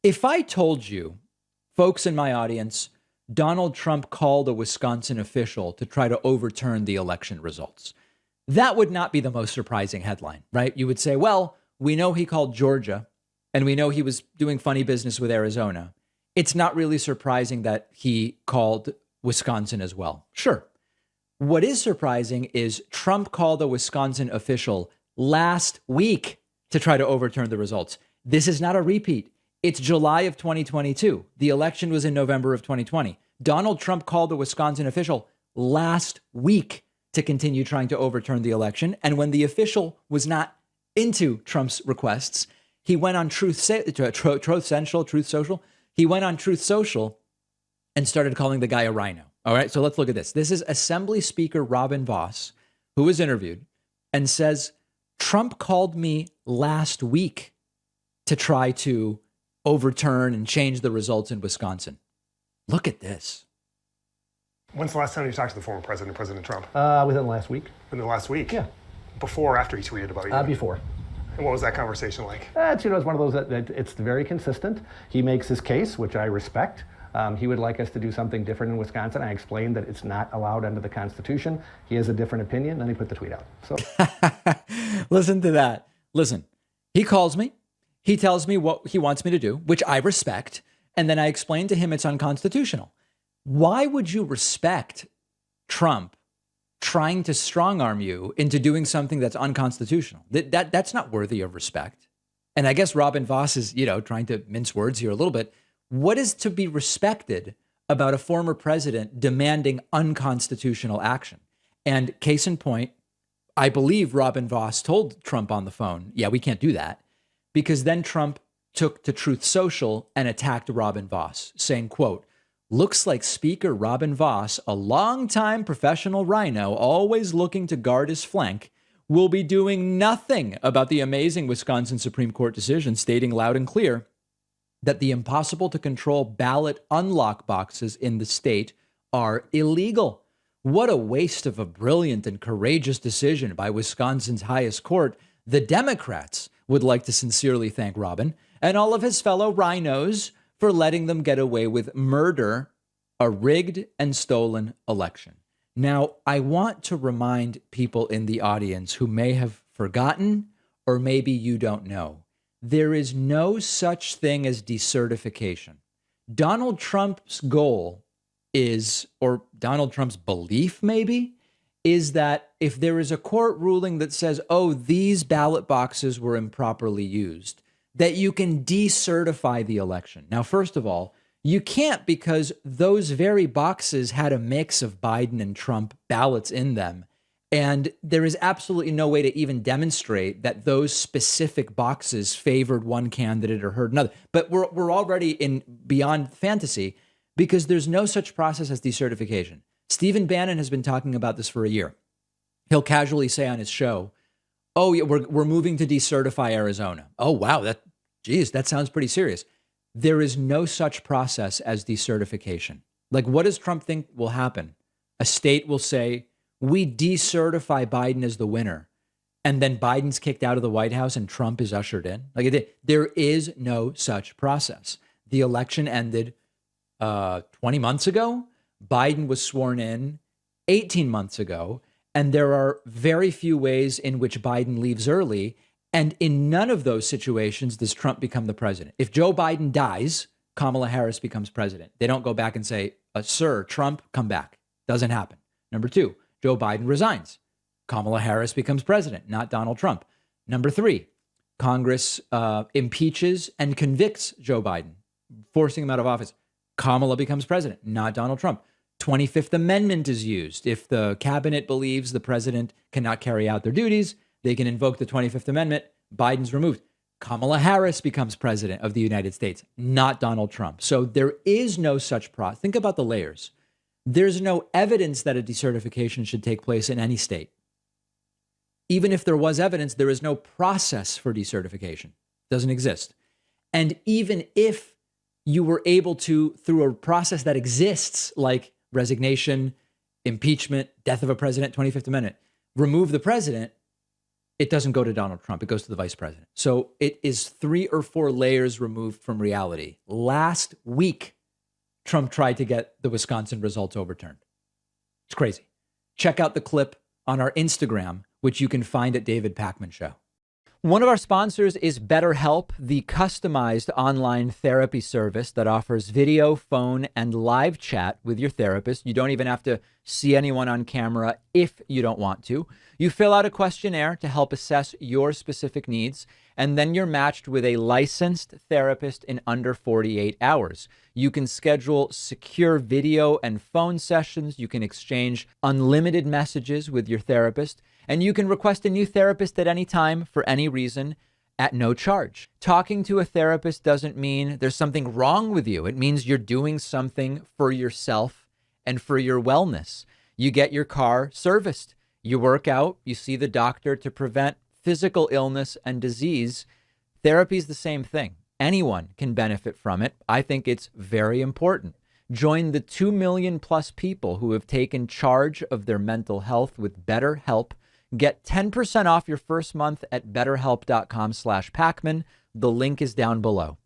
If I told you, folks in my audience, Donald Trump called a Wisconsin official to try to overturn the election results, that would not be the most surprising headline, right? You would say, well, we know he called Georgia and we know he was doing funny business with Arizona. It's not really surprising that he called Wisconsin as well. Sure. What is surprising is Trump called a Wisconsin official last week to try to overturn the results. This is not a repeat. It's July of 2022. The election was in November of 2020. Donald Trump called a Wisconsin official last week to continue trying to overturn the election. And when the official was not into Trump's requests, he went on Truth Social. He went on Truth Social and started calling the guy a rhino. All right, so let's look at this. This is Assembly Speaker Robin Vos, who was interviewed and says, Trump called me last week to try to overturn and change the results in Wisconsin. Look at this. When's the last time you talked to the former president, President Trump? Within the last week. In the last week? Yeah. Before or after he tweeted about you? Before. And what was that conversation like? It's one of those that it's very consistent. He makes his case, which I respect. He would like us to do something different in Wisconsin. I explained that it's not allowed under the Constitution. He has a different opinion, then he put the tweet out. So, listen to that. Listen, he calls me. He tells me what he wants me to do, which I respect. And then I explain to him it's unconstitutional. Why would you respect Trump trying to strong arm you into doing something that's unconstitutional? That's not worthy of respect. And I guess Robin Vos is, trying to mince words here a little bit. What is to be respected about a former president demanding unconstitutional action? And case in point, I believe Robin Vos told Trump on the phone, yeah, we can't do that, because then Trump took to Truth Social and attacked Robin Vos, saying, quote, looks like Speaker Robin Vos, a longtime professional rhino, always looking to guard his flank, will be doing nothing about the amazing Wisconsin Supreme Court decision, stating loud and clear that the impossible to control ballot unlock boxes in the state are illegal. What a waste of a brilliant and courageous decision by Wisconsin's highest court. The Democrats would like to sincerely thank Robin and all of his fellow rhinos for letting them get away with murder, a rigged and stolen election. Now, I want to remind people in the audience who may have forgotten, or maybe you don't know, there is no such thing as decertification. Donald Trump's goal is, or Donald Trump's belief maybe, is that if there is a court ruling that says, oh, these ballot boxes were improperly used, that you can decertify the election. Now, first of all, you can't, because those very boxes had a mix of Biden and Trump ballots in them. And there is absolutely no way to even demonstrate that those specific boxes favored one candidate or hurt another. But we're already in beyond fantasy, because there's no such process as decertification. Stephen Bannon has been talking about this for a year. He'll casually say on his show, oh, yeah, we're moving to decertify Arizona. Oh, wow. That sounds pretty serious. There is no such process as decertification. Like, what does Trump think will happen? A state will say, we decertify Biden as the winner, and then Biden's kicked out of the White House and Trump is ushered in. There is no such process. The election ended 20 months ago. Biden was sworn in 18 months ago. And there are very few ways in which Biden leaves early. And in none of those situations does Trump become the president. If Joe Biden dies, Kamala Harris becomes president. They don't go back and say, sir, Trump, come back. Doesn't happen. Number two, Joe Biden resigns. Kamala Harris becomes president, not Donald Trump. Number three, Congress impeaches and convicts Joe Biden, forcing him out of office. Kamala becomes president, not Donald Trump. 25th Amendment is used. If the cabinet believes the president cannot carry out their duties, they can invoke the 25th Amendment. Biden's removed. Kamala Harris becomes president of the United States, not Donald Trump. So there is no such process. Think about the layers. There's no evidence that a decertification should take place in any state. Even if there was evidence, there is no process for decertification. It doesn't exist. And even if you were able to, through a process that exists, like resignation, impeachment, death of a president, 25th Amendment, remove the president, it doesn't go to Donald Trump. It goes to the vice president. So it is 3 or 4 layers removed from reality. Last week, Trump tried to get the Wisconsin results overturned. It's crazy. Check out the clip on our Instagram, which you can find at David Pakman Show. One of our sponsors is BetterHelp, the customized online therapy service that offers video, phone, and live chat with your therapist. You don't even have to see anyone on camera if you don't want to. You fill out a questionnaire to help assess your specific needs, and then you're matched with a licensed therapist in under 48 hours. You can schedule secure video and phone sessions. You can exchange unlimited messages with your therapist. And you can request a new therapist at any time for any reason at no charge. Talking to a therapist doesn't mean there's something wrong with you. It means you're doing something for yourself and for your wellness. You get your car serviced. You work out. You see the doctor to prevent physical illness and disease. Therapy is the same thing. Anyone can benefit from it. I think it's very important. Join the 2 million plus people who have taken charge of their mental health with BetterHelp. Get 10% off your first month at betterhelp.com/Pacman. The link is down below.